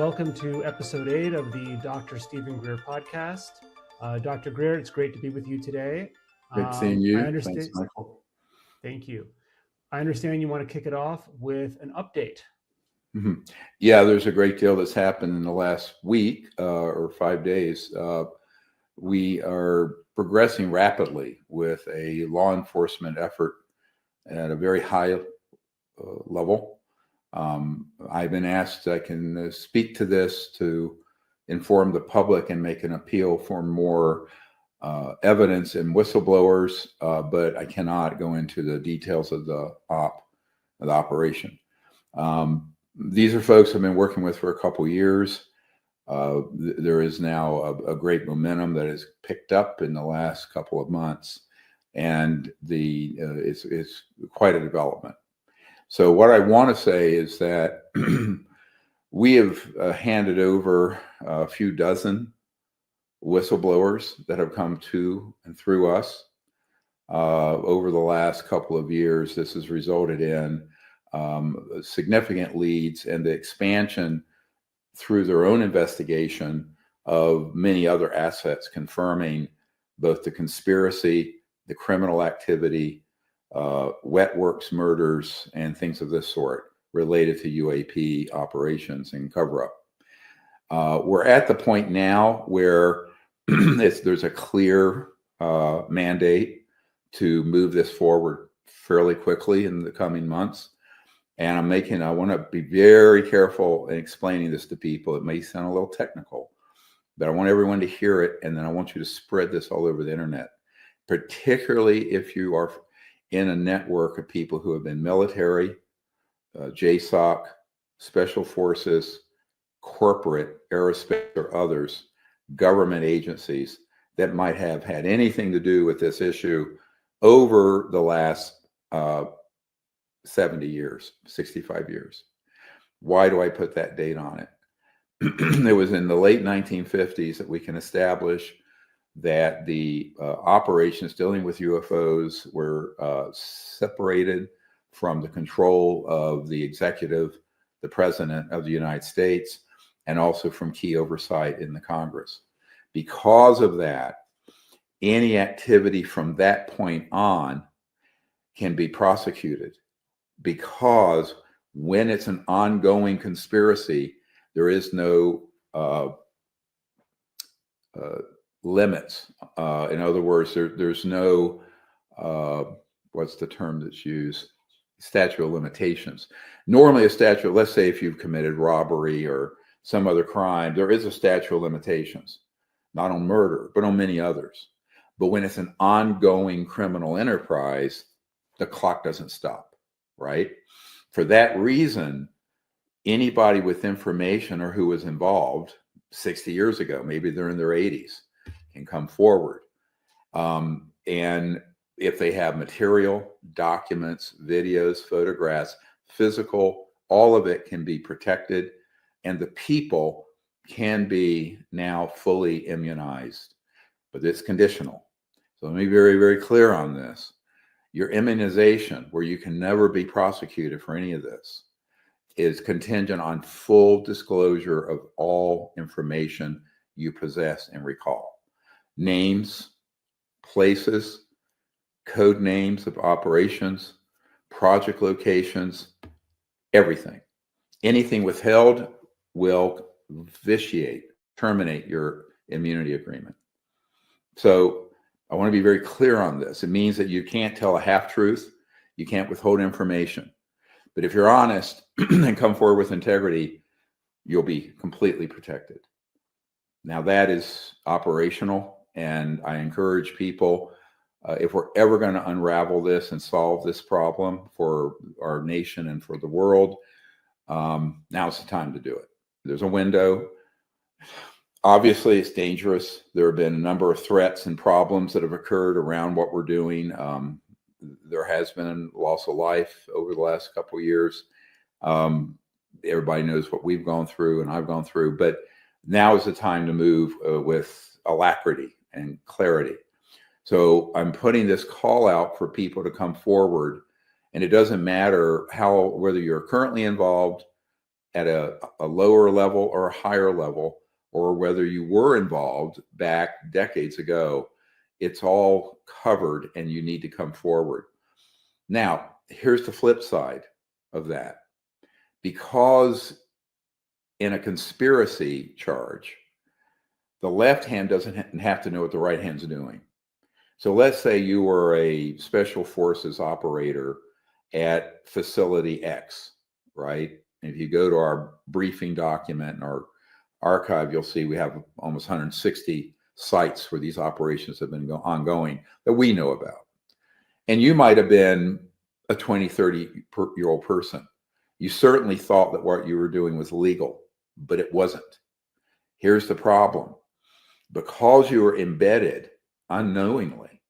welcome to episode 8 of the Dr. Stephen Greer podcast. Dr. Greer, it's great to be with you today. Great seeing you. I understand. Thanks, Michael. Thank you. I understand you want to kick it off with an update. Mm-hmm. Yeah, there's a great deal that's happened in the last week or 5 days. We are progressing rapidly with a law enforcement effort at a very high level. I've been asked I can speak to this to inform the public and make an appeal for more evidence and whistleblowers, but I cannot go into the details of the operation. These are folks I've been working with for a couple years. There is now a great momentum that has picked up in the last couple of months, and it's quite a development. So what I want to say is that we have handed over a few dozen whistleblowers that have come to and through us over the last couple of years. This has resulted in significant leads and the expansion through their own investigation of many other assets, confirming both the conspiracy, the criminal activity, wet works murders, and things of this sort related to UAP operations and cover-up. We're at the point now where there's a clear mandate to move this forward fairly quickly in the coming months. And I want to be very careful in explaining this to people. It may sound a little technical, but I want everyone to hear it. And then I want you to spread this all over the internet, particularly if you are in a network of people who have been military, JSOC, special forces, corporate, aerospace, or others, government agencies that might have had anything to do with this issue over the last 70 years, 65 years. Why do I put that date on it? It was in the late 1950s that we can establish that the operations dealing with UFOs were separated from the control of the executive, the president of the United States, and also from key oversight in the Congress. Because of that, any activity from that point on can be prosecuted, because when it's an ongoing conspiracy, there is no limits. In other words, there's no, what's the term that's used? Statute of limitations. Normally a statute, let's say if you've committed robbery or some other crime, there is a statute of limitations, not on murder, but on many others. But when it's an ongoing criminal enterprise, the clock doesn't stop, right? For that reason, anybody with information or who was involved 60 years ago, maybe they're in their 80s, can come forward. And if they have material, documents, videos, photographs, physical, all of it can be protected, and the people can be now fully immunized, but it's conditional. So let me be very, very clear on this. Your immunization, where you can never be prosecuted for any of this, is contingent on full disclosure of all information you possess and recall. Names, places, code names of operations, project locations, everything. Anything withheld will terminate your immunity agreement. So I want to be very clear on this. It means that you can't tell a half-truth. You can't withhold information. But if you're honest and come forward with integrity, you'll be completely protected. Now that is operational, and I encourage people, if we're ever going to unravel this and solve this problem for our nation and for the world, now's the time to do it. There's a window. Obviously, it's dangerous. There have been a number of threats and problems that have occurred around what we're doing. There has been loss of life over the last couple of years. Everybody knows what we've gone through and I've gone through, but now is the time to move with alacrity and clarity. So I'm putting this call out for people to come forward, and it doesn't matter whether you're currently involved, at a lower level or a higher level, or whether you were involved back decades ago, it's all covered and you need to come forward. Now, here's the flip side of that. Because in a conspiracy charge, the left hand doesn't have to know what the right hand's doing. So let's say you were a special forces operator at facility X, right? And if you go to our briefing document and our archive, you'll see we have almost 160 sites where these operations have been ongoing that we know about. And you might have been a 20, 30-year-old person. You certainly thought that what you were doing was legal, but it wasn't. Here's the problem. Because you were embedded unknowingly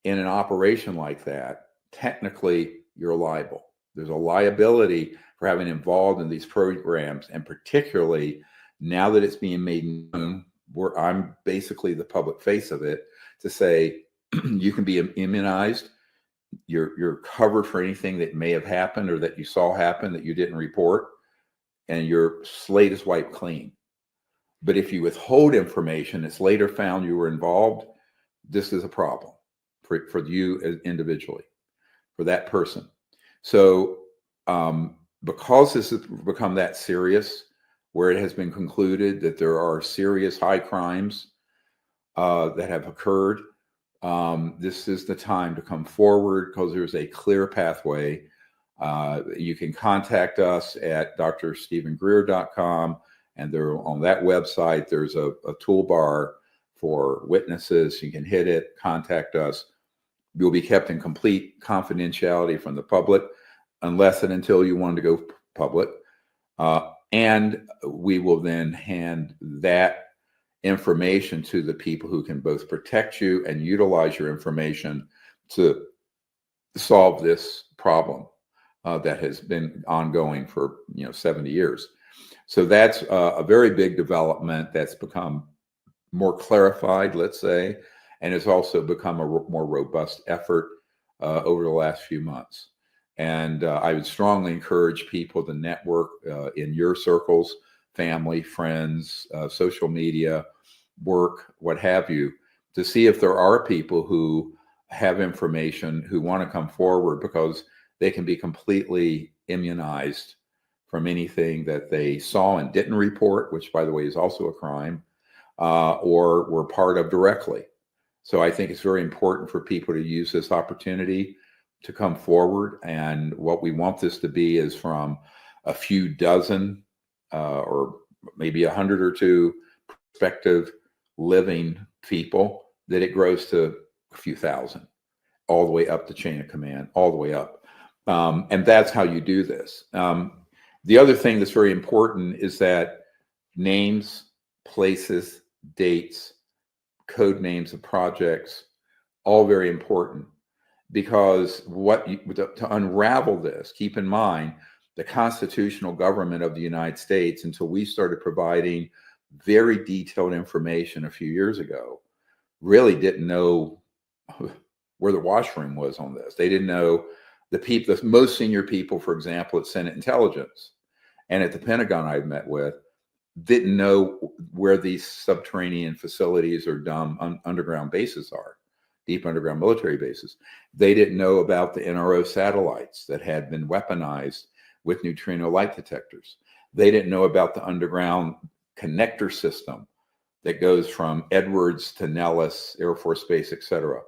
in an operation like that, technically you're liable. There's a liability for having involved in these programs, and particularly now that it's being made known, where I'm basically the public face of it, to say you can be immunized. You're covered for anything that may have happened or that you saw happen that you didn't report, and your slate is wiped clean. But if you withhold information that's later found you were involved, this is a problem for you individually, for that person. So because this has become that serious, where it has been concluded that there are serious high crimes that have occurred, this is the time to come forward, because there's a clear pathway. You can contact us at drstephengreer.com. And there, on that website, there's a toolbar for witnesses. You can hit it, contact us. You'll be kept in complete confidentiality from the public, unless and until you want to go public. And we will then hand that information to the people who can both protect you and utilize your information to solve this problem that has been ongoing for 70 years. So that's a very big development that's become more clarified, let's say, and it's also become a more robust effort over the last few months. And I would strongly encourage people to network in your circles, family, friends, social media, work, what have you, to see if there are people who have information who want to come forward, because they can be completely immunized from anything that they saw and didn't report, which, by the way, is also a crime, or were part of directly. So I think it's very important for people to use this opportunity to come forward. And what we want this to be is from a few dozen or maybe 100 or two prospective living people, that it grows to a few thousand, all the way up the chain of command, all the way up. And that's how you do this. The other thing that's very important is that names, places, dates, code names of projects, all very important, because to unravel this, keep in mind, the constitutional government of the United States, until we started providing very detailed information a few years ago, really didn't know where the washroom was on this. They didn't know the most senior people, for example, at Senate Intelligence and at the Pentagon I've met with, didn't know where these subterranean facilities or dumb underground bases are, deep underground military bases. They didn't know about the NRO satellites that had been weaponized with neutrino light detectors. They didn't know about the underground connector system that goes from Edwards to Nellis Air Force Base, et cetera.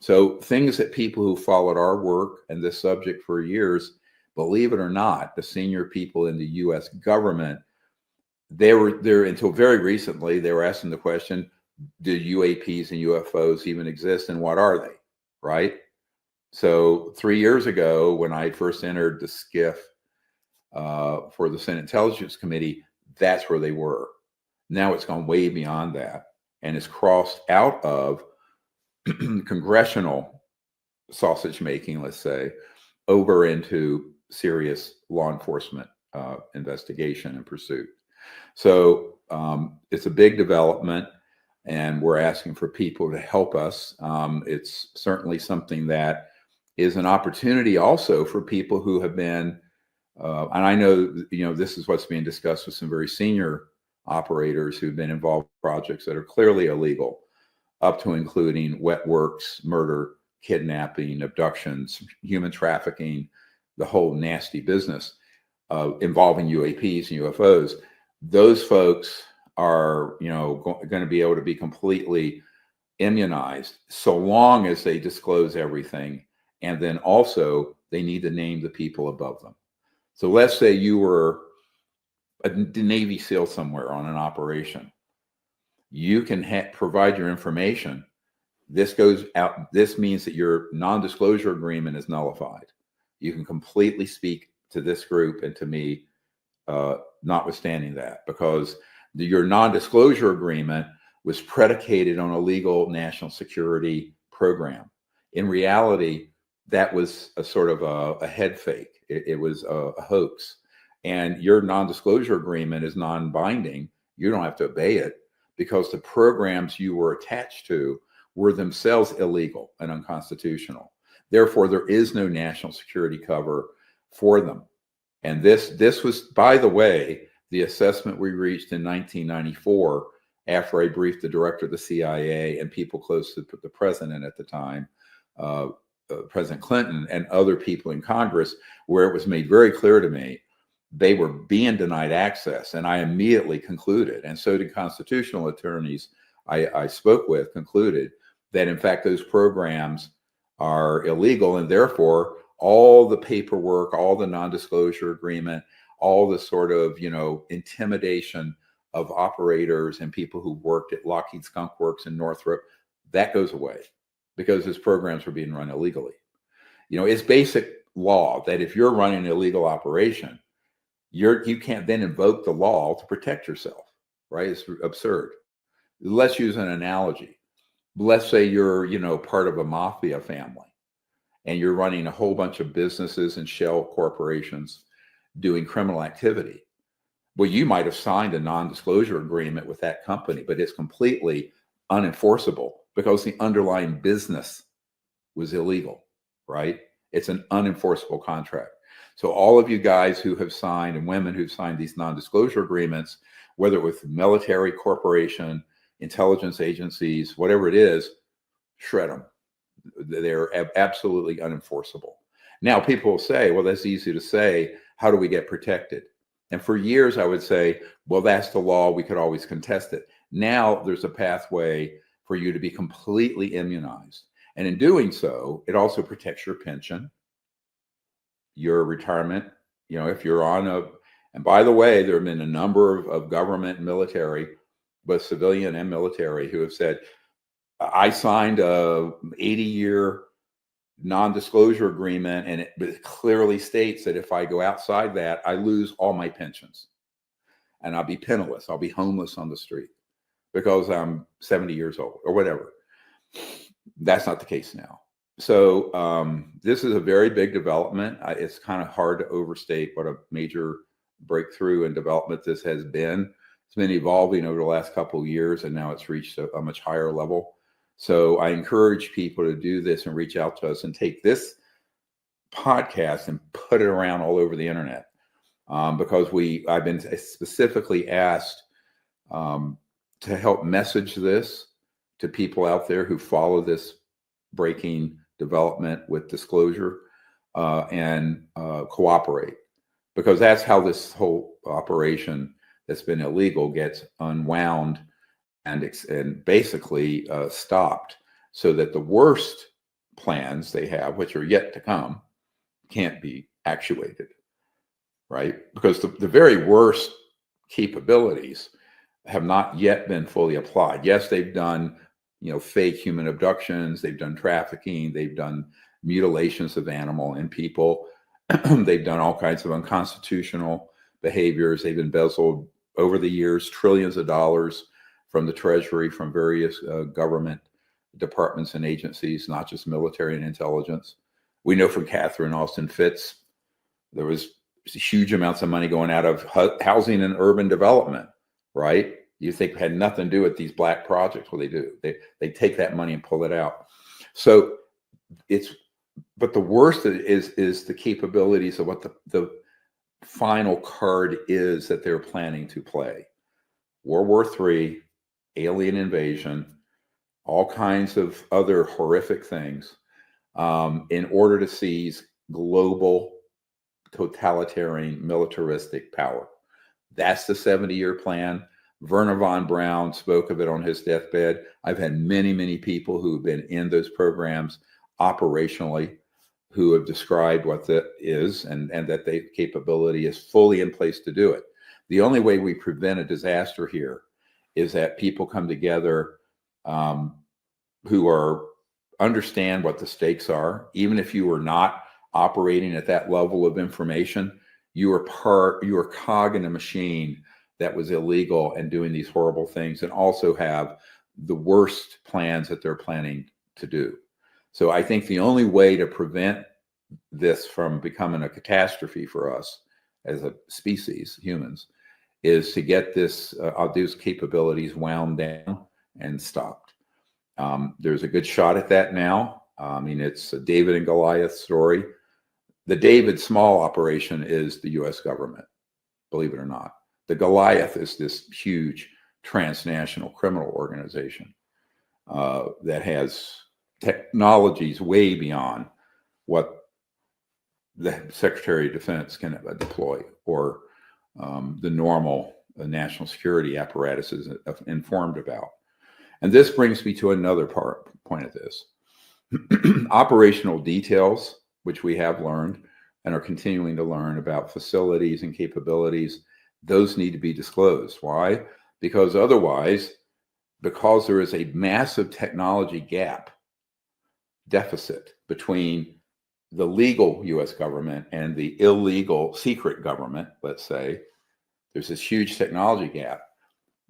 So things that people who followed our work and this subject for years, believe it or not, the senior people in the U.S. government, they were there until very recently. They were asking the question, do UAPs and UFOs even exist, and what are they, right? So 3 years ago, when I first entered the SCIF for the Senate Intelligence Committee, that's where they were. Now it's gone way beyond that, and it's crossed out of congressional sausage making, let's say, over into serious law enforcement investigation and pursuit. So it's a big development, and we're asking for people to help us. It's certainly something that is an opportunity also for people who have been And I know, this is what's being discussed with some very senior operators who've been involved in projects that are clearly illegal, up to including wet works, murder, kidnapping, abductions, human trafficking, the whole nasty business involving UAPs and UFOs. Those folks are, going to be able to be completely immunized so long as they disclose everything. And then also they need to name the people above them. So let's say you were a Navy SEAL somewhere on an operation. You can provide your information. This goes out. This means that your non-disclosure agreement is nullified. You can completely speak to this group and to me, notwithstanding that, because your non-disclosure agreement was predicated on a legal national security program. In reality, that was a sort of a head fake. It was a hoax. And your non-disclosure agreement is non-binding. You don't have to obey it because the programs you were attached to were themselves illegal and unconstitutional. Therefore, there is no national security cover for them. And this was, by the way, the assessment we reached in 1994 after I briefed the director of the CIA and people close to the president at the time, President Clinton, and other people in Congress, where it was made very clear to me they were being denied access. And I immediately concluded, and so did constitutional attorneys I spoke with, concluded that in fact those programs are illegal, and therefore all the paperwork, all the non-disclosure agreement, all the sort of, intimidation of operators and people who worked at Lockheed Skunk Works in Northrop, that goes away because those programs were being run illegally. It's basic law that if you're running an illegal operation, you can't then invoke the law to protect yourself, right? It's absurd. Let's use an analogy. Let's say you're, part of a mafia family and you're running a whole bunch of businesses and shell corporations doing criminal activity. Well, you might have signed a non-disclosure agreement with that company, but it's completely unenforceable because the underlying business was illegal, right? It's an unenforceable contract. So all of you guys who have signed and women who've signed these non-disclosure agreements, whether with military, corporation, intelligence agencies, whatever it is, shred them. They're absolutely unenforceable. Now people will say, well, that's easy to say. How do we get protected? And for years I would say, well, that's the law. We could always contest it. Now there's a pathway for you to be completely immunized. And in doing so, it also protects your pension, your retirement, if you're on and by the way, there have been a number of government and military, both civilian and military, who have said, I signed a 80-year non-disclosure agreement, and it clearly states that if I go outside that, I lose all my pensions and I'll be penniless. I'll be homeless on the street because I'm 70 years old or whatever. That's not the case now. So this is a very big development. It's kind of hard to overstate what a major breakthrough and development this has been. It's been evolving over the last couple of years, and now it's reached a much higher level. So I encourage people to do this and reach out to us and take this podcast and put it around all over the internet, because I've been specifically asked to help message this to people out there who follow this breaking development with disclosure and cooperate, because that's how this whole operation that's been illegal gets unwound and basically stopped, so that the worst plans they have, which are yet to come, can't be actuated, right? Because the very worst capabilities have not yet been fully applied. Yes, they've done, fake human abductions, they've done trafficking, they've done mutilations of animal and people, they've done all kinds of unconstitutional behaviors, they've embezzled over the years trillions of dollars from the Treasury, from various government departments and agencies, not just military and intelligence. We know from Catherine Austin Fitts, there was huge amounts of money going out of housing and urban development, right? You think had nothing to do with these black projects. Well, they do. They take that money and pull it out. So but the worst is the capabilities of what the final card is that they're planning to play. World War III, alien invasion, all kinds of other horrific things, in order to seize global totalitarian militaristic power. That's the 70-year plan. Werner von Braun spoke of it on his deathbed. I've had many, many people who have been in those programs operationally who have described what that is, and that the capability is fully in place to do it. The only way we prevent a disaster here is that people come together, who understand what the stakes are. Even if you are not operating at that level of information, you are a cog in a machine that was illegal and doing these horrible things, and also have the worst plans that they're planning to do. So I think the only way to prevent this from becoming a catastrophe for us as a species, humans, is to get these capabilities wound down and stopped. There's a good shot at that now. I mean, it's a David and Goliath story. The David small operation is the U.S. government, believe it or not. The Goliath is this huge transnational criminal organization that has technologies way beyond what the Secretary of Defense can deploy, or the normal national security apparatus is informed about. And this brings me to another point of this. Operational details, which we have learned and are continuing to learn about facilities and capabilities, those need to be disclosed. Why? Because otherwise, because there is a massive technology deficit between the legal U.S. government and the illegal secret government, let's say, there's this huge technology gap.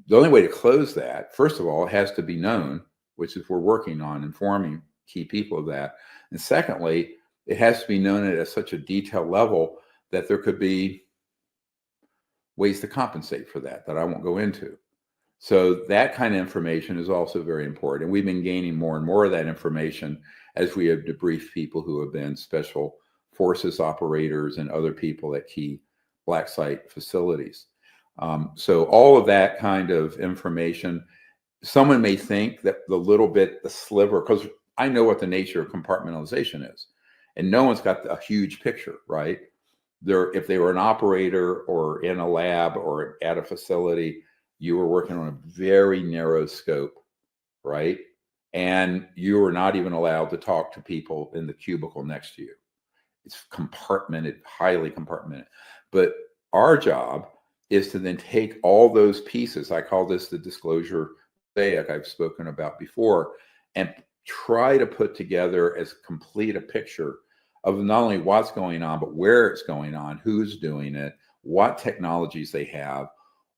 The only way to close that, first of all, it has to be known, which is we're working on informing key people of that. And secondly, it has to be known at such a detailed level that there could be ways to compensate for that I won't go into. So that kind of information is also very important. And we've been gaining more and more of that information as we have debriefed people who have been special forces operators and other people at key black site facilities. So all of that kind of information, someone may think that the sliver, because I know what the nature of compartmentalization is, and no one's got a huge picture, right? If they were an operator or in a lab or at a facility, you were working on a very narrow scope, right? And you were not even allowed to talk to people in the cubicle next to you. It's compartmented, highly compartmented. But our job is to then take all those pieces, I call this the disclosure mosaic I've spoken about before, and try to put together as complete a picture of not only what's going on, but where it's going on, who's doing it, what technologies they have,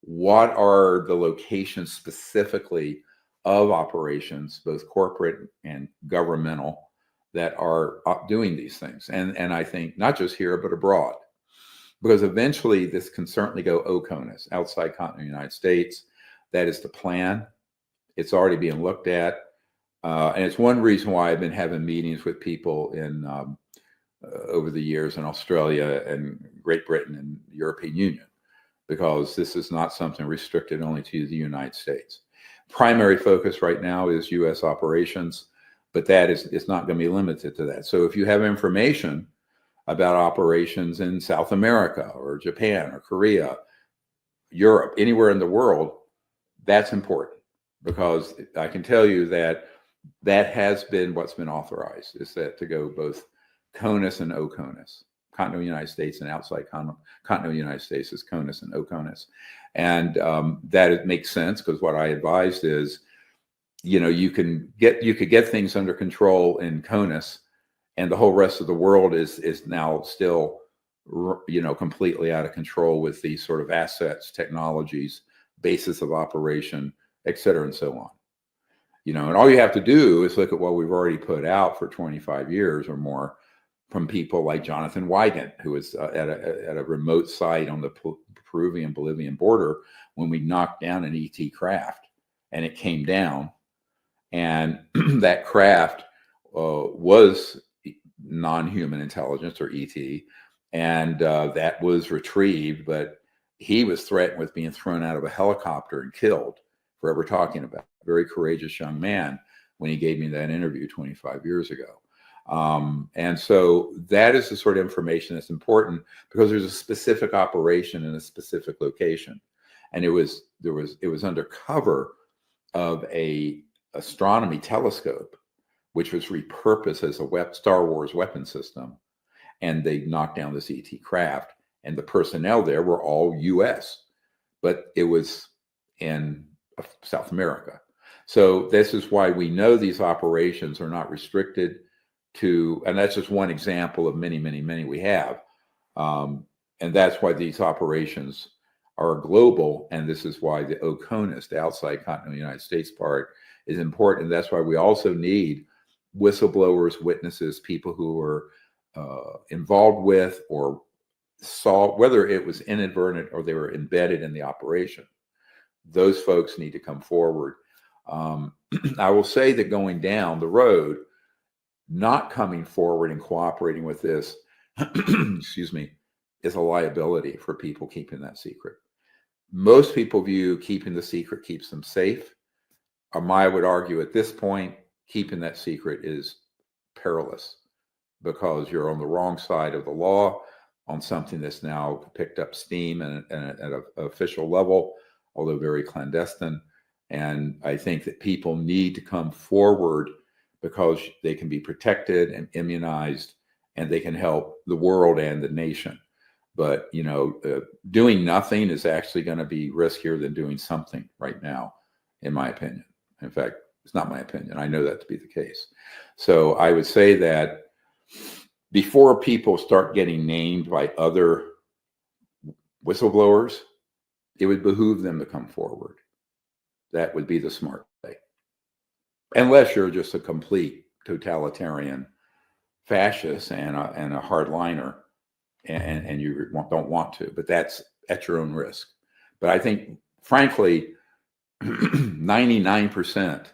what are the locations specifically of operations, both corporate and governmental, that are doing these things. And I think not just here, but abroad. Because eventually this can certainly go OCONUS, outside continental United States. That is the plan. It's already being looked at. And it's one reason why I've been having meetings with people in over the years in Australia and Great Britain and the European Union, because this is not something restricted only to the United States. Primary focus right now is U.S. operations, but that is not going to be limited to that. So if you have information about operations in South America or Japan or Korea, Europe, anywhere in the world, that's important, because I can tell you that has been what's been authorized, is that to go both CONUS and OCONUS. Continental United States and outside continental United States is CONUS and OCONUS. And that it makes sense, because what I advised is, you could get things under control in CONUS, and the whole rest of the world is now still, completely out of control with these sort of assets, technologies, basis of operation, et cetera, and so on. And all you have to do is look at what we've already put out for 25 years or more from people like Jonathan Wigand, who was at a remote site on the Peruvian-Bolivian border when we knocked down an ET craft, and it came down, and that craft was non-human intelligence, or ET, and that was retrieved, but he was threatened with being thrown out of a helicopter and killed for ever talking about it. Very courageous young man when he gave me that interview 25 years ago. And so that is the sort of information that's important, because there's a specific operation in a specific location. And it was under cover of a astronomy telescope, which was repurposed as a Star Wars weapon system. And they knocked down this ET craft, and the personnel there were all US, but it was in South America. So this is why we know these operations are not restricted to, and that's just one example of many, many, many we have. And that's why these operations are global. And this is why the OCONUS, the outside continental United States part, is important. That's why we also need whistleblowers, witnesses, people who are involved with or saw, whether it was inadvertent or they were embedded in the operation. Those folks need to come forward. I will say that going down the road, not coming forward and cooperating with this, excuse me, is a liability for people keeping that secret. Most people view keeping the secret keeps them safe. I would argue at this point, keeping that secret is perilous, because you're on the wrong side of the law on something that's now picked up steam and at an official level, although very clandestine. And I think that people need to come forward, because they can be protected and immunized, and they can help the world and the nation. But, doing nothing is actually going to be riskier than doing something right now, in my opinion. In fact, it's not my opinion. I know that to be the case. So I would say that before people start getting named by other whistleblowers, it would behoove them to come forward. That would be the smart way. Unless you're just a complete totalitarian fascist and a hardliner, and you don't want to, but that's at your own risk. But I think, frankly, 99%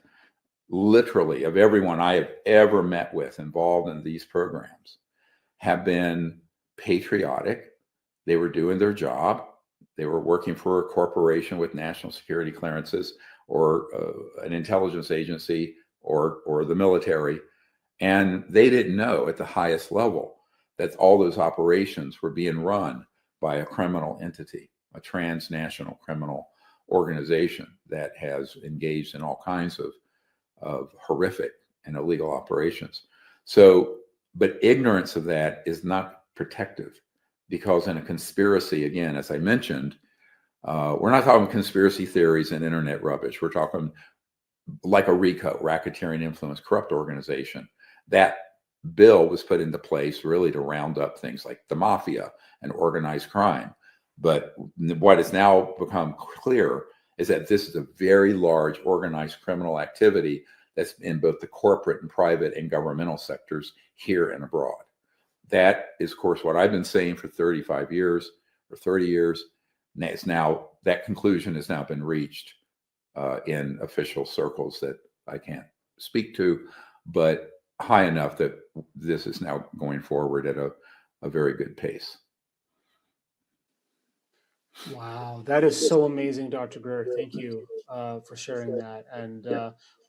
literally of everyone I have ever met with involved in these programs have been patriotic. They were doing their job. They were working for a corporation with national security clearances, or an intelligence agency, or the military. And they didn't know at the highest level that all those operations were being run by a criminal entity, a transnational criminal organization that has engaged in all kinds of horrific and illegal operations. So, but ignorance of that is not protective, because in a conspiracy, again, as I mentioned, we're not talking conspiracy theories and internet rubbish. We're talking like a RICO, racketeering influence corrupt organization. That bill was put into place really to round up things like the mafia and organized crime. But what has now become clear is that this is a very large organized criminal activity that's in both the corporate and private and governmental sectors here and abroad. That is, of course, what I've been saying for 35 years or 30 years. And it's now, that conclusion has now been reached in official circles that I can't speak to, but high enough that this is now going forward at a very good pace. Wow, that is so amazing, Dr. Greer. Thank you for sharing that. And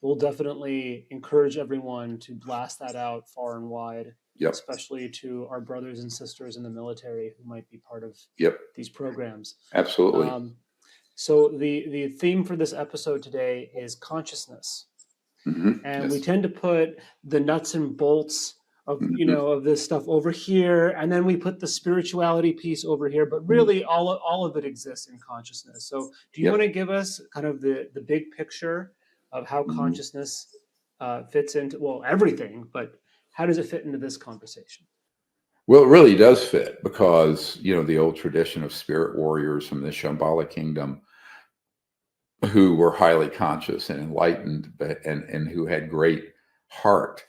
we'll definitely encourage everyone to blast that out far and wide, especially to our brothers and sisters in the military who might be part of these programs. Absolutely. So the theme for this episode today is consciousness. And we tend to put the nuts and bolts of of this stuff over here, and then we put the spirituality piece over here, but really all of it exists in consciousness. So do you want to give us kind of the big picture of how consciousness fits into, well, everything, but how does it fit into this conversation? Well, it really does fit, because the old tradition of spirit warriors from the Shambhala kingdom, who were highly conscious and enlightened, and who had great heart.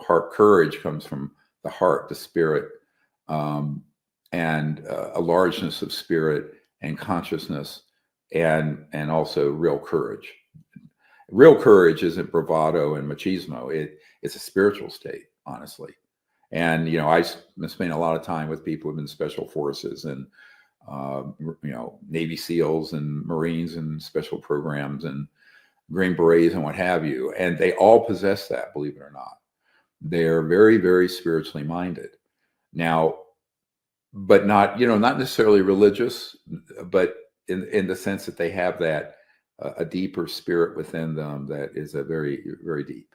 Heart courage comes from the heart, the spirit, and a largeness of spirit and consciousness, and also real courage. Real courage isn't bravado and machismo. It's a spiritual state, honestly. And, I spend a lot of time with people who've been special forces and, Navy SEALs and Marines and special programs and Green Berets and what have you. And they all possess that, believe it or not. They're very, very spiritually minded. Now, but not, not necessarily religious, but in the sense that they have that a deeper spirit within them that is a very, very deep.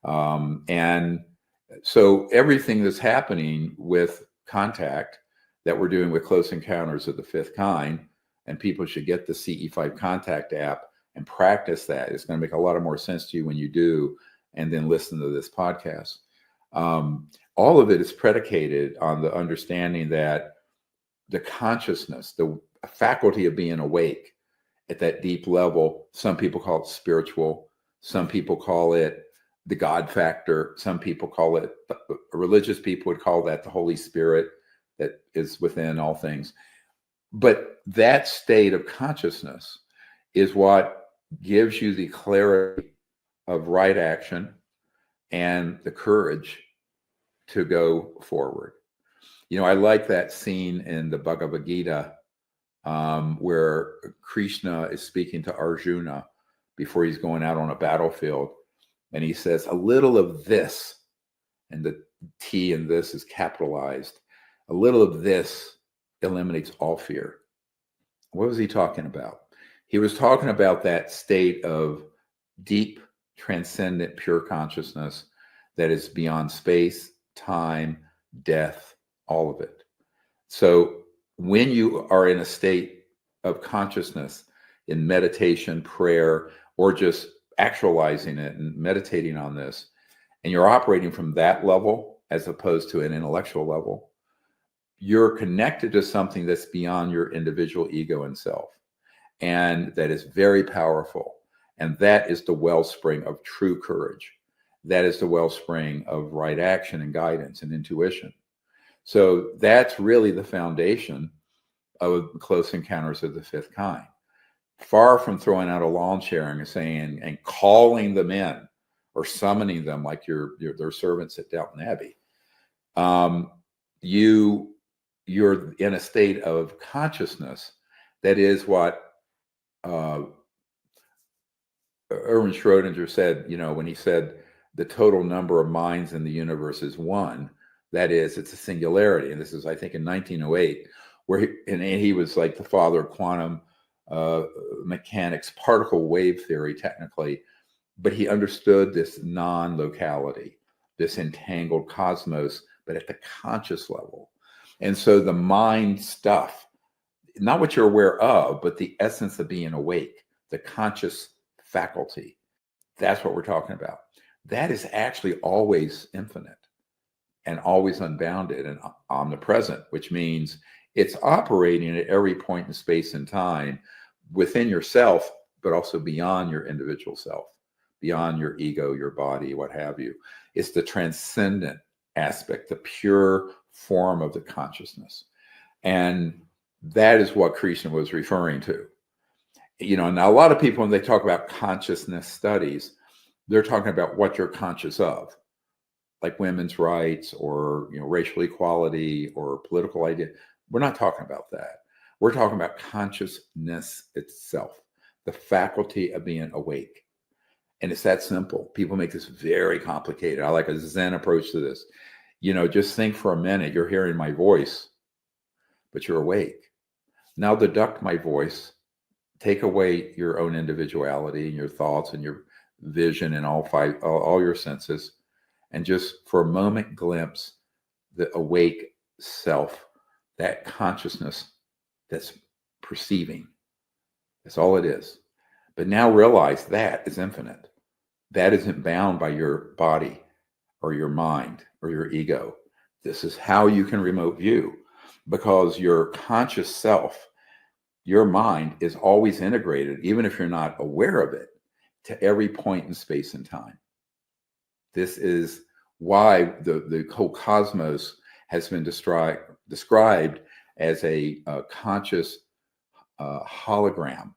And so everything that's happening with contact that we're doing with Close Encounters of the Fifth Kind, and people should get the CE5 Contact app and practice that. It's going to make a lot of more sense to you when you do, and then listen to this podcast. All of it is predicated on the understanding that the consciousness, the faculty of being awake at that deep level, some people call it spiritual, some people call it the God factor, some people call it, religious people would call that the Holy Spirit that is within all things. But that state of consciousness is what gives you the clarity of right action and the courage to go forward. I like that scene in the Bhagavad Gita where Krishna is speaking to Arjuna before he's going out on a battlefield. And he says, a little of this, and the T in this is capitalized, a little of this eliminates all fear. What was he talking about? He was talking about that state of deep, transcendent, pure consciousness that is beyond space, time, death, all of it. So when you are in a state of consciousness in meditation, prayer, or just actualizing it and meditating on this, and you're operating from that level as opposed to an intellectual level, you're connected to something that's beyond your individual ego and self, and that is very powerful. And that is the wellspring of true courage. That is the wellspring of right action and guidance and intuition. So that's really the foundation of Close Encounters of the Fifth Kind. Far from throwing out a lawn chair and saying and calling them in or summoning them like their servants at Downton Abbey, you're in a state of consciousness that is what Erwin Schrödinger said. When he said the total number of minds in the universe is one. That is, it's a singularity. And this is, I think, in 1908, where he was like the father of quantum mechanics, particle wave theory, technically. But he understood this non-locality, this entangled cosmos, but at the conscious level. And so the mind stuff, not what you're aware of, but the essence of being awake, the conscious faculty, that's what we're talking about. That is actually always infinite and always unbounded and omnipresent, which means it's operating at every point in space and time within yourself, but also beyond your individual self, beyond your ego, your body, what have you. It's the transcendent aspect, the pure form of the consciousness. And that is what Krishna was referring to. Now a lot of people, when they talk about consciousness studies, they're talking about what you're conscious of, like women's rights or racial equality or political idea. We're not talking about that. We're talking about consciousness itself, the faculty of being awake. And it's that simple. People make this very complicated. I like a Zen approach to this. Just think for a minute, you're hearing my voice, but you're awake. Now deduct my voice, take away your own individuality and your thoughts and your vision and all your senses, and just for a moment glimpse the awake self, that consciousness that's perceiving. That's all it is. But now realize that is infinite. That isn't bound by your body or your mind or your ego. This is how you can remote view, because your conscious self, your mind, is always integrated, even if you're not aware of it, to every point in space and time. This is why the whole cosmos has been described as a conscious hologram,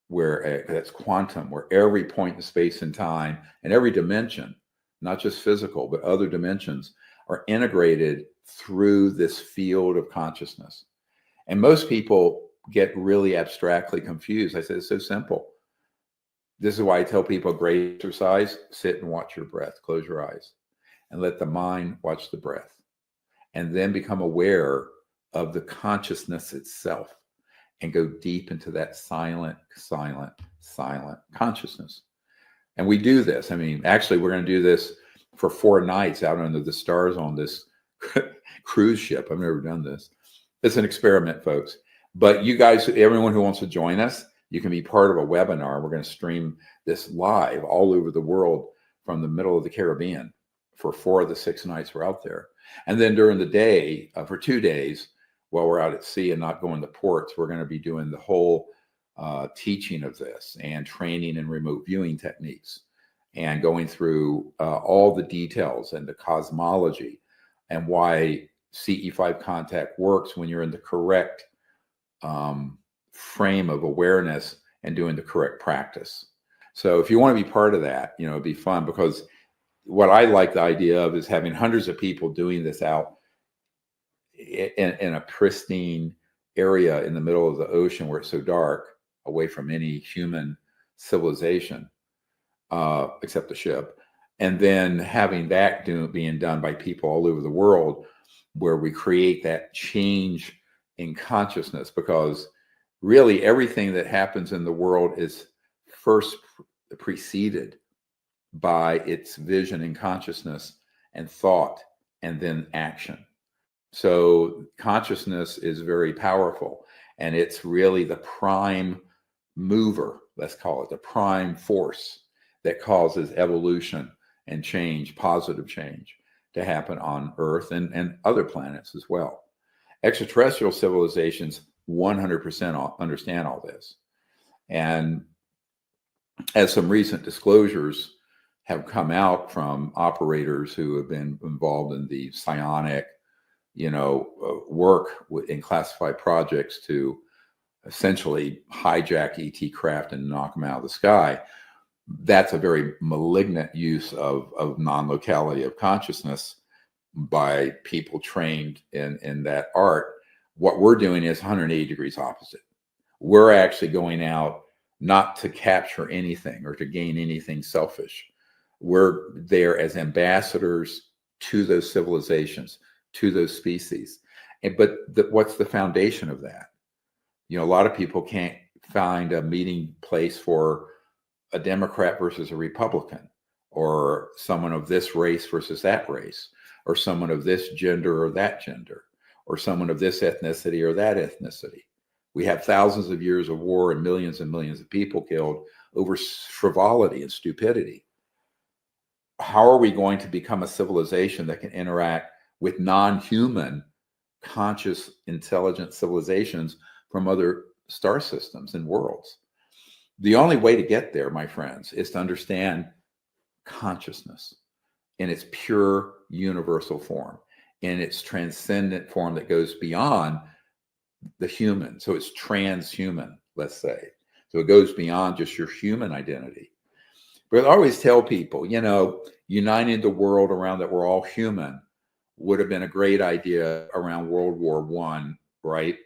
where that's quantum, where every point in space and time and every dimension, not just physical, but other dimensions, are integrated through this field of consciousness. And most people get really abstractly confused. I said, it's so simple. This is why I tell people great exercise, sit and watch your breath, close your eyes, and let the mind watch the breath. And then become aware of the consciousness itself and go deep into that silent consciousness. And we do this. I mean, actually, we're going to do this for 4 nights out under the stars on this cruise ship. I've never done this. It's an experiment, folks. But you guys, everyone who wants to join us, you can be part of a webinar. We're going to stream this live all over the world from the middle of the Caribbean for 4 of the 6 nights we're out there. And then during the day, for 2 days, while we're out at sea and not going to ports, we're going to be doing the whole teaching of this and training in remote viewing techniques and going through all the details and the cosmology and why CE5 contact works when you're in the correct frame of awareness and doing the correct practice. So if you want to be part of that, it'd be fun, because what I like the idea of is having hundreds of people doing this out in a pristine area in the middle of the ocean where it's so dark, away from any human civilization, except the ship. And then having that being done by people all over the world, where we create that change in consciousness, because really everything that happens in the world is first preceded by its vision and consciousness and thought and then action. So consciousness is very powerful, and it's really the prime mover, let's call it, the prime force that causes evolution and change, positive change, to happen on Earth and other planets as well. Extraterrestrial civilizations 100% understand all this. And as some recent disclosures have come out from operators who have been involved in the psionic, work in classified projects to essentially hijack ET craft and knock them out of the sky, that's a very malignant use of non-locality of consciousness by people trained in that art. What we're doing is 180 degrees opposite. We're actually going out not to capture anything or to gain anything selfish. We're there as ambassadors to those civilizations, to those species. But what's the foundation of that? A lot of people can't find a meeting place for a Democrat versus a Republican, or someone of this race versus that race, or someone of this gender or that gender, or someone of this ethnicity or that ethnicity. We have thousands of years of war and millions of people killed over frivolity and stupidity. How are we going to become a civilization that can interact with non-human, conscious, intelligent civilizations from other star systems and worlds? The only way to get there, my friends, is to understand consciousness in its pure universal form, in its transcendent form that goes beyond the human. So it's transhuman, let's say. So it goes beyond just your human identity. But I always tell people, uniting the world around that we're all human would have been a great idea around World War I, right?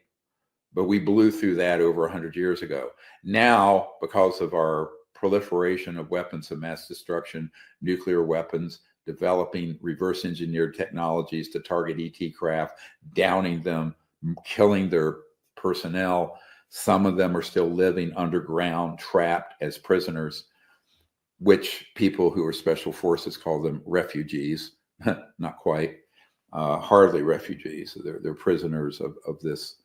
But we blew through that over 100 years ago. Now, because of our proliferation of weapons of mass destruction, nuclear weapons, developing reverse engineered technologies to target ET craft, downing them, killing their personnel. Some of them are still living underground, trapped as prisoners, which people who are special forces call them refugees. Not quite, hardly refugees. They're prisoners of this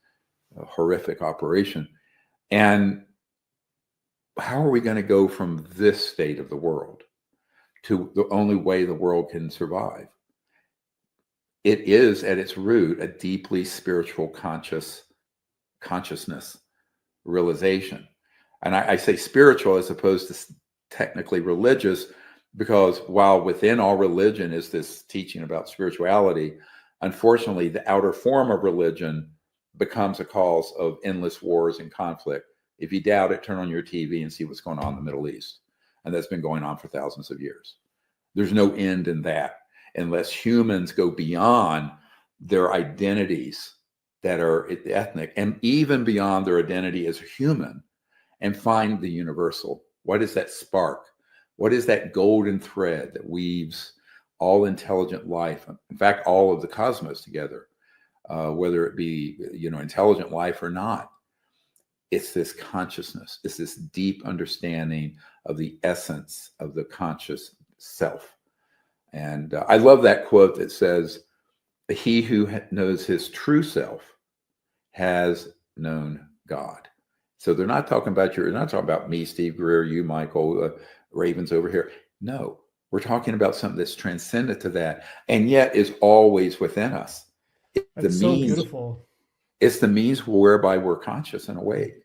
horrific operation. And how are we going to go from this state of the world to the only way the world can survive? It is at its root a deeply spiritual consciousness realization. And I say spiritual as opposed to technically religious, because while within all religion is this teaching about spirituality, unfortunately, the outer form of religion becomes a cause of endless wars and conflict. If you doubt it, turn on your TV and see what's going on in the Middle East. And that's been going on for thousands of years. There's no end in that. unless humans go beyond their identities that are ethnic and even beyond their identity as a human and find the universal. What is that spark? What is that golden thread that weaves all intelligent life, in fact, all of the cosmos together, whether it be, intelligent life or not? It's this consciousness. It's this deep understanding of the essence of the conscious self. And I love that quote that says, "He who knows his true self has known God." So they're not talking about me, Steve Greer, you, Michael, Ravens over here. No, we're talking about something that's transcendent to that, and yet is always within us. That's so beautiful. It's the means whereby we're conscious and awake.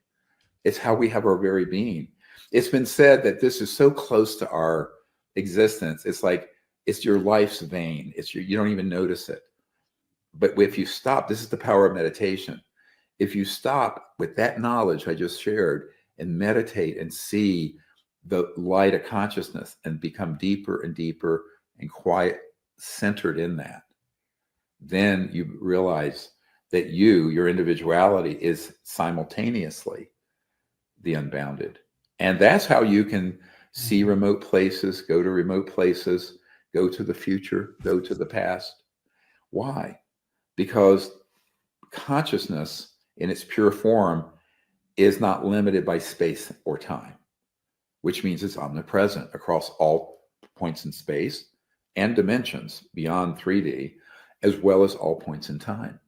It's how we have our very being. It's been said that this is so close to our existence. It's like it's your life's vein. You don't even notice it. But if you stop, this is the power of meditation. If you stop with that knowledge I just shared and meditate and see the light of consciousness and become deeper and deeper and quiet, centered in that, then you realize that your individuality is simultaneously the unbounded. And that's how you can see remote places, go to remote places, go to the future, go to the past. Why? Because consciousness in its pure form is not limited by space or time, which means it's omnipresent across all points in space and dimensions beyond 3D, as well as all points in time.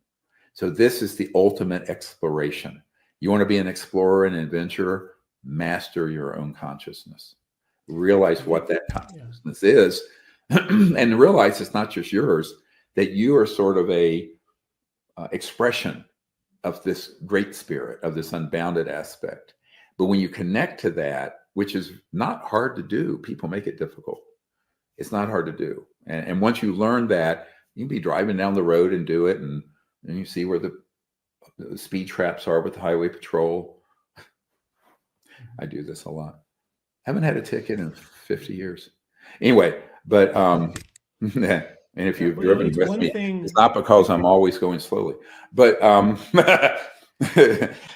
So this is the ultimate exploration. You want to be an explorer and adventurer? Master your own consciousness. Realize what that consciousness is, and realize it's not just yours, that you are sort of a expression of this great spirit, of this unbounded aspect. But when you connect to that, which is not hard to do, people make it difficult. It's not hard to do. And once you learn that, you can be driving down the road and do it, and you see where the speed traps are with the highway patrol. I do this a lot. Haven't had a ticket in 50 years. Anyway, but and if you've driven with me, it's not because I'm always going slowly. But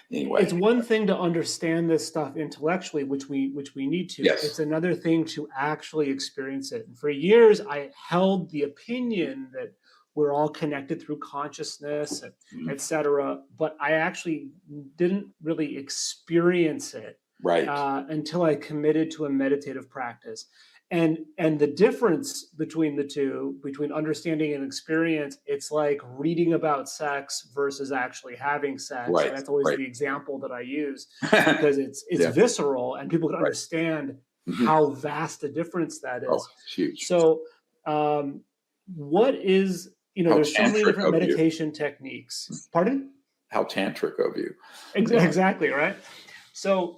anyway, it's one thing to understand this stuff intellectually, which we need to. Yes. It's another thing to actually experience it. And for years, I held the opinion that we're all connected through consciousness, et cetera. But I actually didn't really experience it until I committed to a meditative practice. And the difference between the two, between understanding and experience, it's like reading about sex versus actually having sex. Right. And that's always the example that I use, because it's visceral and people can understand how vast a difference that is. Oh, huge. So what is, there's so many different meditation techniques. Pardon? How tantric of you. Exactly, right? So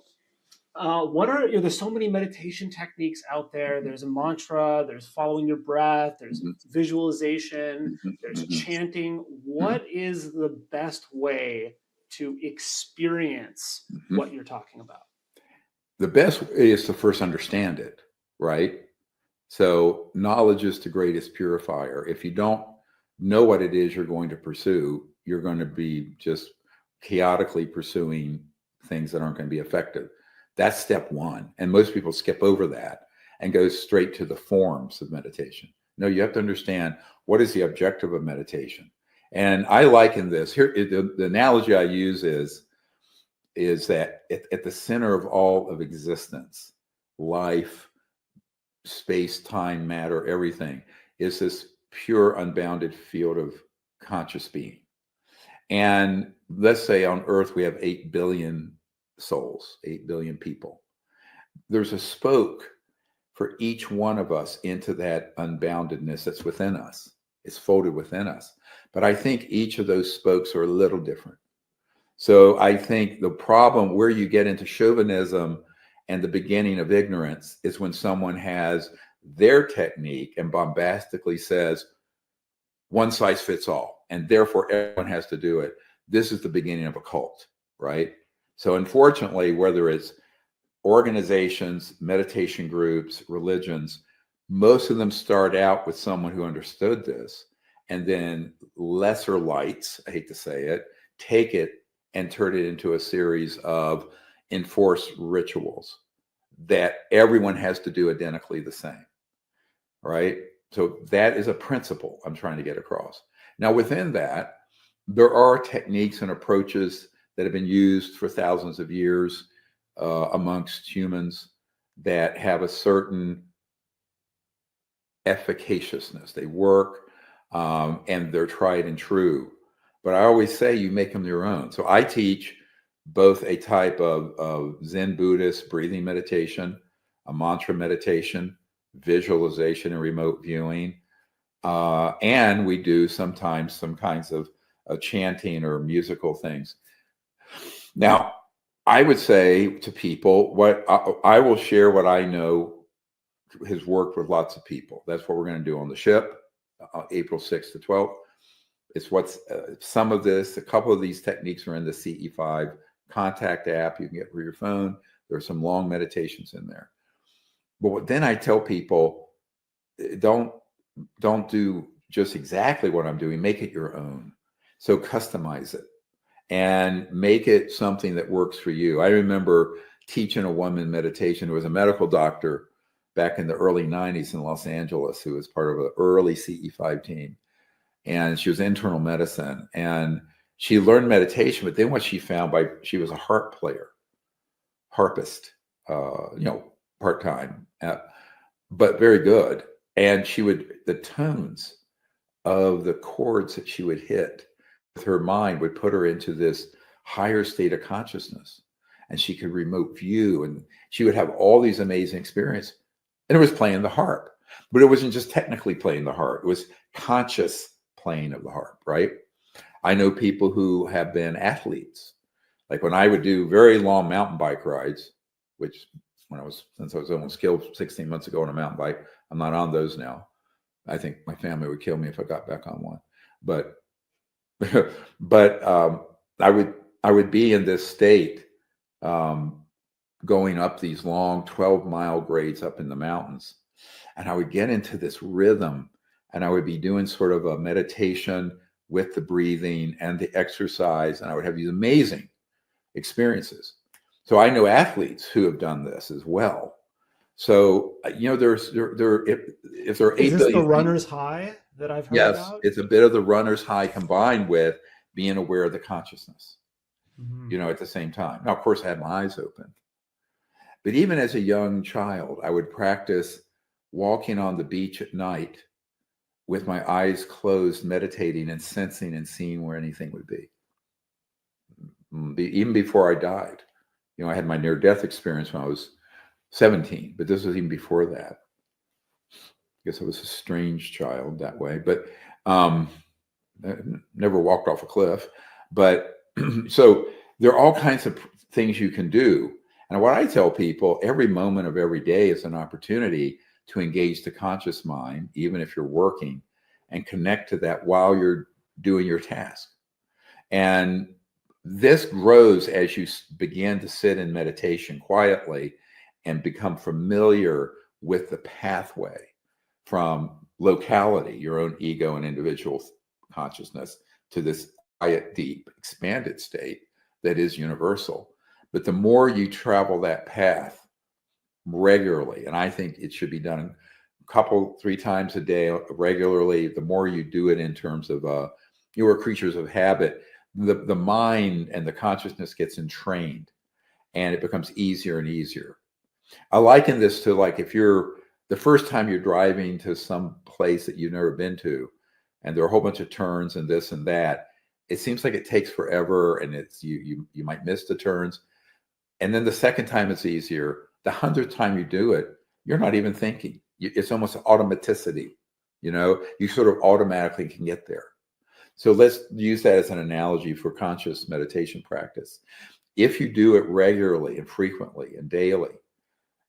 there's so many meditation techniques out there. There's a mantra, there's following your breath, there's visualization, there's chanting. What is the best way to experience what you're talking about? The best way is to first understand it, right? So knowledge is the greatest purifier. If you don't know what it is you're going to pursue, you're going to be just chaotically pursuing things that aren't going to be effective. That's step one. And most people skip over that and go straight to the forms of meditation. No, you have to understand what is the objective of meditation. And I liken this here. The analogy I use is that at the center of all of existence, life, space, time, matter, everything is this pure, unbounded field of conscious being. And let's say on Earth, we have 8 billion souls, 8 billion people. There's a spoke for each one of us into that unboundedness that's within us. It's folded within us. But I think each of those spokes are a little different. So I think the problem where you get into chauvinism and the beginning of ignorance is when someone has their technique and bombastically says, one size fits all, and therefore everyone has to do it. This is the beginning of a cult, right? So unfortunately, whether it's organizations, meditation groups, religions, Most of them start out with someone who understood this, and then lesser lights, I hate to say it, take it and turn it into a series of enforced rituals that everyone has to do identically the same, right? So that is a principle I'm trying to get across. Now, within that, there are techniques and approaches that have been used for thousands of years amongst humans that have a certain efficaciousness. They work, and they're tried and true. But I always say you make them your own. So I teach both a type of Zen Buddhist breathing meditation, a mantra meditation, visualization and remote viewing. And we do sometimes some kinds of chanting or musical things. Now, I would say to people, what I will share what I know has worked with lots of people. That's what we're going to do on the ship, April 6th to 12th. It's what's some of this, a couple of these techniques are in the CE5 contact app you can get for your phone. There's some long meditations in there. But then I tell people, don't do just exactly what I'm doing. Make it your own. So customize it and make it something that works for you. I remember teaching a woman meditation who was a medical doctor back in the early 90s in Los Angeles, who was part of an early CE5 team. And she was internal medicine. And she learned meditation, but then what she found she was a harp player, harpist, part-time, but very good. And the tones of the chords that she would hit with her mind would put her into this higher state of consciousness. And she could remote view, and she would have all these amazing experiences. And it was playing the harp, but it wasn't just technically playing the harp. It was conscious playing of the harp, right? I know people who have been athletes. Like when I would do very long mountain bike rides, which since I was almost killed 16 months ago on a mountain bike, I'm not on those now. I think my family would kill me if I got back on one. But I would be in this state, going up these long 12-mile grades up in the mountains, and I would get into this rhythm, and I would be doing sort of a meditation with the breathing and the exercise, and I would have these amazing experiences. So I know athletes who have done this as well. So if there are 8 Is this billion the runner's high that I've heard yes, about? it's a bit of the runner's high combined with being aware of the consciousness, at the same time. Now, of course, I had my eyes open. But even as a young child, I would practice walking on the beach at night with my eyes closed, meditating and sensing and seeing where anything would be. Even before I died. I had my near-death experience when I was 17, but this was even before that. I guess I was a strange child that way, but never walked off a cliff. But so there are all kinds of things you can do. And what I tell people, every moment of every day is an opportunity to engage the conscious mind, even if you're working, and connect to that while you're doing your task. And this grows as you begin to sit in meditation quietly and become familiar with the pathway from locality, your own ego and individual consciousness, to this quiet, deep, expanded state that is universal. But the more you travel that path regularly, and I think it should be done a 3 times a day regularly, the more you do it in terms of you are creatures of habit, the mind and the consciousness gets entrained, and it becomes easier and easier. I liken this to like if you're the first time you're driving to some place that you've never been to, and there are a whole bunch of turns and this and that. It seems like it takes forever, and it's you might miss the turns. And then the second time it's easier. The 100th time you do it, you're not even thinking. It's almost automaticity. You sort of automatically can get there. So let's use that as an analogy for conscious meditation practice. If you do it regularly and frequently and daily,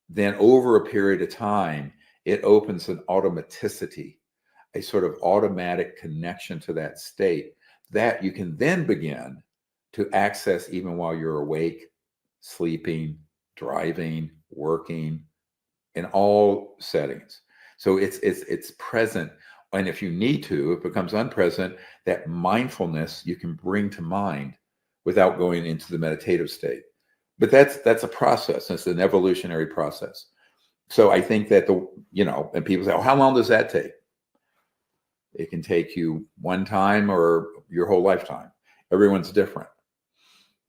then over a period of time, it opens an automaticity, a sort of automatic connection to that state that you can then begin to access even while you're awake, sleeping, driving, working, in all settings. So it's present. And if you need to, it becomes unpresent. That mindfulness you can bring to mind without going into the meditative state. But that's a process. It's an evolutionary process. So I think that and people say, oh, how long does that take? It can take you one time or your whole lifetime. Everyone's different.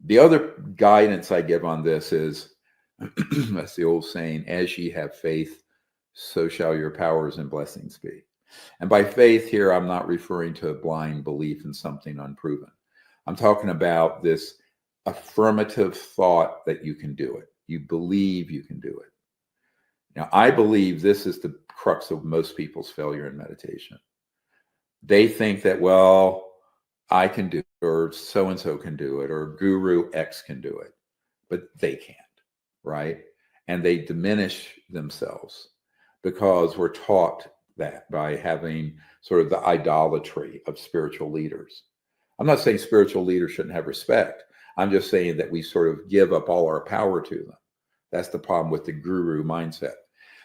The other guidance I give on this is, that's the old saying, as ye have faith, so shall your powers and blessings be. And by faith here, I'm not referring to a blind belief in something unproven. I'm talking about this affirmative thought that you can do it. You believe you can do it. Now, I believe this is the crux of most people's failure in meditation. They think that, well, I can do it, or so-and-so can do it, or Guru X can do it, but they can't, right? And they diminish themselves because we're taught that by having sort of the idolatry of spiritual leaders. I'm not saying spiritual leaders shouldn't have respect. I'm just saying that we sort of give up all our power to them. That's the problem with the guru mindset.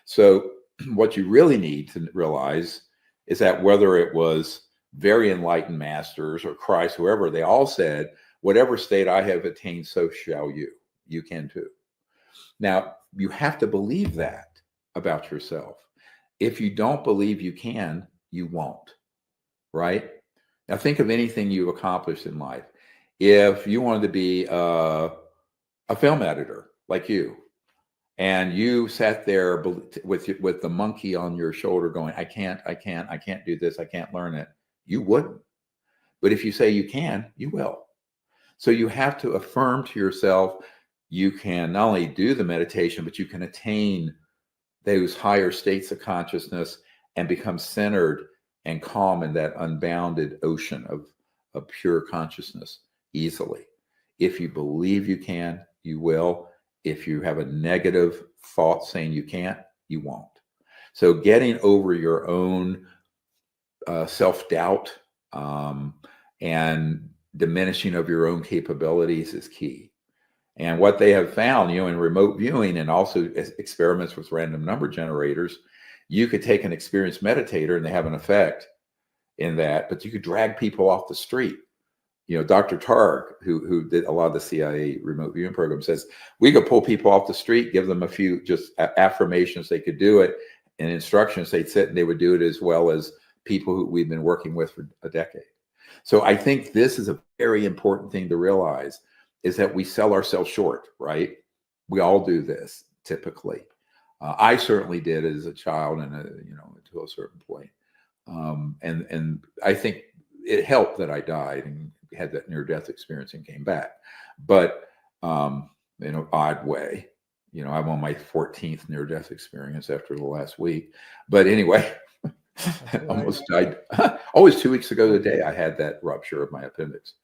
So what you really need to realize is that whether it was very enlightened masters or Christ, whoever, they all said, whatever state I have attained, so shall you. You can too. Now, you have to believe that about yourself. If you don't believe you can, you won't, right? Now, think of anything you've accomplished in life. If you wanted to be a film editor like you, and you sat there with the monkey on your shoulder going, I can't do this, I can't learn it, you wouldn't. But if you say you can, you will. So you have to affirm to yourself, you can not only do the meditation, but you can attain those higher states of consciousness and become centered and calm in that unbounded ocean of pure consciousness easily. If you believe you can, you will. If you have a negative thought saying you can't, you won't. So getting over your own self-doubt and diminishing of your own capabilities is key. And what they have found, in remote viewing and also experiments with random number generators, you could take an experienced meditator and they have an effect in that, but you could drag people off the street. Dr. Targ, who did a lot of the CIA remote viewing program, says we could pull people off the street, give them a few just affirmations they could do it, and instructions they'd sit and they would do it as well as people who we've been working with for a decade. So I think this is a very important thing to realize, is that we sell ourselves short, right? We all do this typically. I certainly did as a child and to a certain point. And I think it helped that I died and had that near-death experience and came back. But in an odd way, I'm on my 14th near-death experience after the last week. But anyway, I almost died. Always 2 weeks ago today, I had that rupture of my appendix.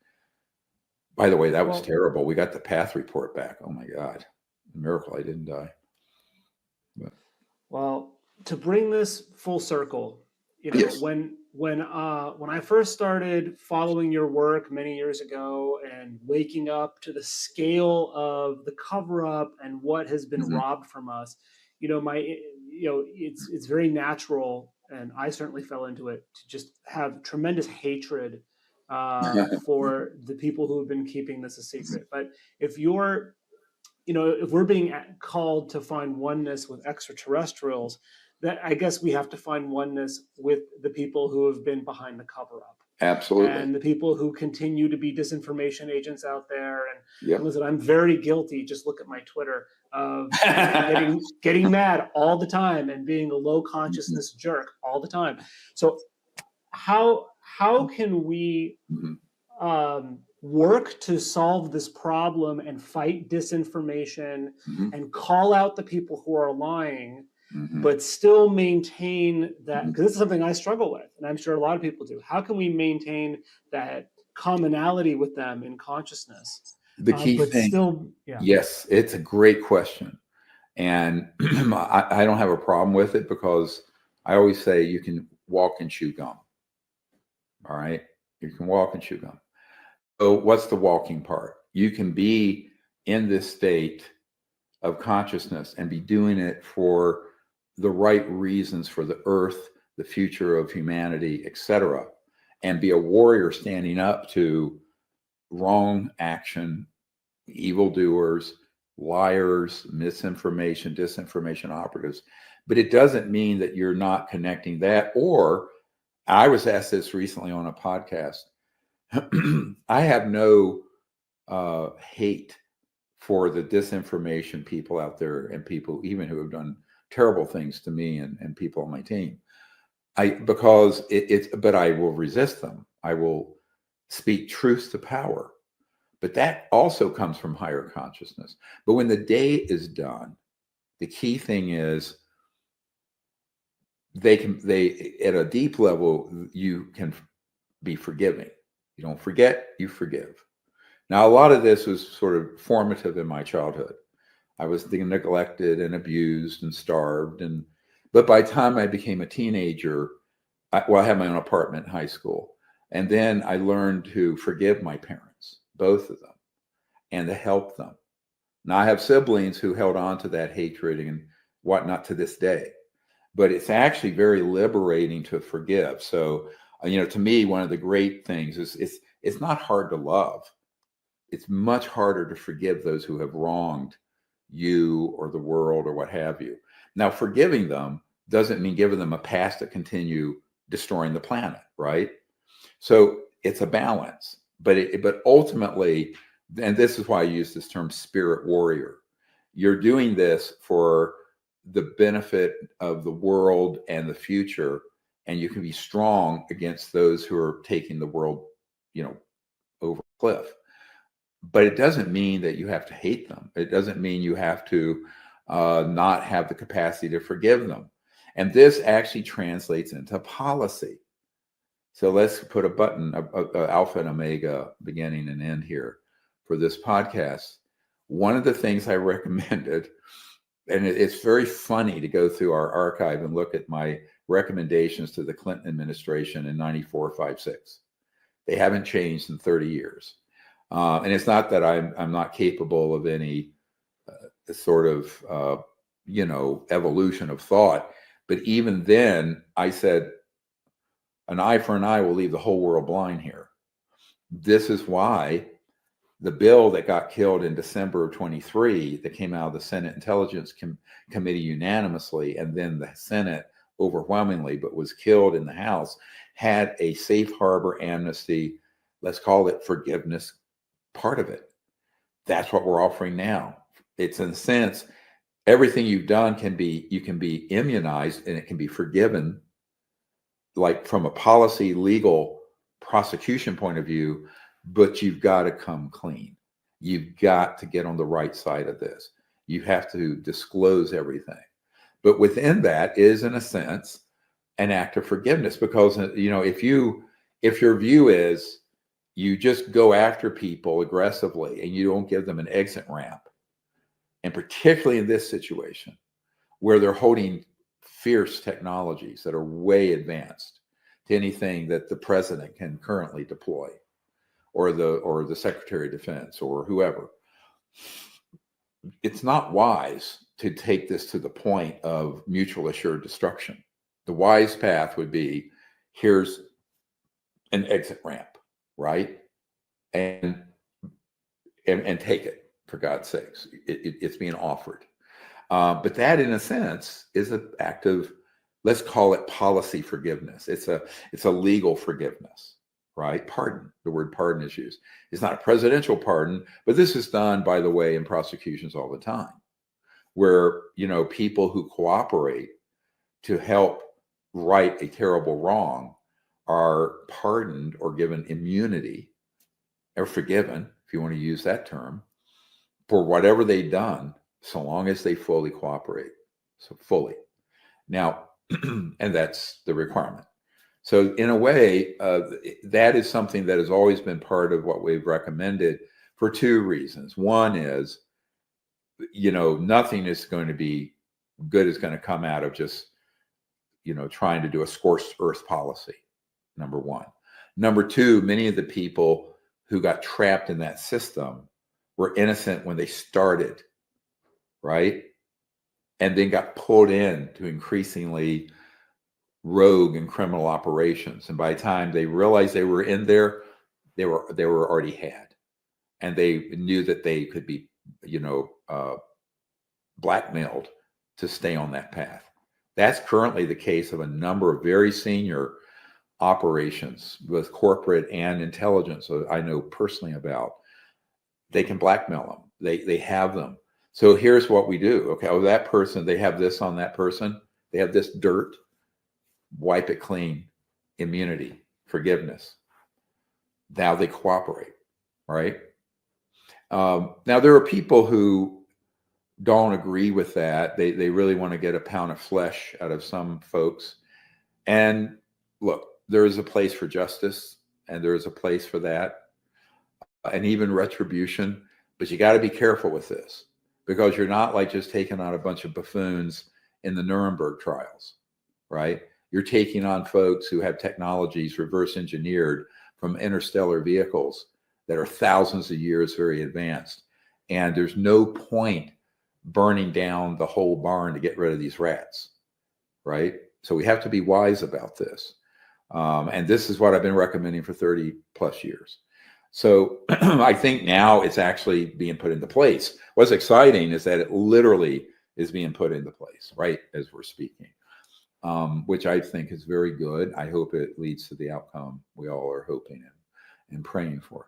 By the way, that was terrible. We got the path report back. Oh my God. Miracle I didn't die. But. Well, to bring this full circle, yes. when I first started following your work many years ago and waking up to the scale of the cover up and what has been robbed from us, it's very natural, and I certainly fell into it, to just have tremendous hatred for the people who have been keeping this a secret. But if we're being called to find oneness with extraterrestrials, that I guess we have to find oneness with the people who have been behind the cover up. Absolutely. And the people who continue to be disinformation agents out there. And listen, I'm very guilty. Just look at my Twitter of getting mad all the time and being a low consciousness jerk all the time. So how can we work to solve this problem and fight disinformation and call out the people who are lying, but still maintain that? Because this is something I struggle with, and I'm sure a lot of people do. How can we maintain that commonality with them in consciousness? The key thing, yes, it's a great question. And I don't have a problem with it, because I always say you can walk and chew gum. All right? You can walk and chew gum. So what's the walking part? You can be in this state of consciousness and be doing it for the right reasons for the earth, the future of humanity, etc., and be a warrior standing up to wrong action, evildoers, liars, misinformation, disinformation operatives. But it doesn't mean that you're not connecting that. Or I was asked this recently on a podcast. I have no hate for the disinformation people out there, and people even who have done terrible things to me and people on my team. Because but I will resist them. I will speak truth to power. But that also comes from higher consciousness. But when the day is done, the key thing is they at a deep level, you can be forgiving. You don't forget, you forgive. Now, a lot of this was sort of formative in my childhood. I was neglected and abused and starved. But by the time I became a teenager, I had my own apartment in high school. And then I learned to forgive my parents, both of them, and to help them. Now, I have siblings who held on to that hatred and whatnot to this day. But it's actually very liberating to forgive. So, to me, one of the great things is it's not hard to love. It's much harder to forgive those who have wronged you or the world or what have you. Now, forgiving them doesn't mean giving them a pass to continue destroying the planet, right? So it's a balance. But ultimately, and this is why I use this term spirit warrior, you're doing this for the benefit of the world and the future, and you can be strong against those who are taking the world, over a cliff. But it doesn't mean that you have to hate them. It doesn't mean you have to not have the capacity to forgive them. And this actually translates into policy. So let's put a button, a alpha and omega beginning and end here for this podcast. One of the things I recommended, and it's very funny to go through our archive and look at my recommendations to the Clinton administration in 94, 5, 6. They haven't changed in 30 years. And it's not that I'm not capable of any sort of, evolution of thought. But even then, I said, an eye for an eye will leave the whole world blind here. This is why the bill that got killed in December of 23, that came out of the Senate Intelligence Committee unanimously, and then the Senate overwhelmingly, but was killed in the House, had a safe harbor amnesty, let's call it forgiveness, part of it. That's what we're offering now. It's, in a sense, everything you've done you can be immunized, and it can be forgiven, like from a policy, legal, prosecution point of view, but you've got to come clean. You've got to get on the right side of this. You have to disclose everything. But within that is, in a sense, an act of forgiveness, because, if your view is you just go after people aggressively and you don't give them an exit ramp, and particularly in this situation where they're holding fierce technologies that are way advanced to anything that the president can currently deploy, or the Secretary of Defense, or whoever, it's not wise to take this to the point of mutual assured destruction. The wise path would be, here's an exit ramp, right? And take it, for God's sakes. It's being offered. But that, in a sense, is an act of, let's call it policy forgiveness. It's a legal forgiveness, right? Pardon. The word pardon is used. It's not a presidential pardon, but this is done, by the way, in prosecutions all the time, where, people who cooperate to help right a terrible wrong are pardoned or given immunity, or forgiven, if you want to use that term, for whatever they've done, so long as they fully cooperate. So fully. Now, and that's the requirement. So in a way, that is something that has always been part of what we've recommended for two reasons. One is, nothing is going to be good is going to come out of just, trying to do a scorched earth policy, number one. Number two, many of the people who got trapped in that system were innocent when they started, right? and then got pulled in to increasingly rogue and criminal operations. And by the time they realized they were in there, they were already had, and they knew that they could be, blackmailed to stay on that path. That's currently the case of a number of very senior operations with corporate and intelligence. So I know personally about. They can blackmail them. They have them. So here's what we do. Okay, oh, that person, they have this on that person. They have this dirt. Wipe it clean. Immunity, forgiveness. Now they cooperate, right? Now there are people who don't agree with that. They really want to get a pound of flesh out of some folks. And look, there is a place for justice, and there is a place for that, and even retribution. But you got to be careful with this, because you're not like just taking on a bunch of buffoons in the Nuremberg trials, right? You're taking on folks who have technologies reverse engineered from interstellar vehicles that are thousands of years very advanced. And there's no point burning down the whole barn to get rid of these rats, right? So we have to be wise about this. And this is what I've been recommending for 30 plus years. So I think now it's actually being put into place. What's exciting is that it literally is being put into place right as we're speaking, which I think is very good. I hope it leads to the outcome we all are hoping and praying for.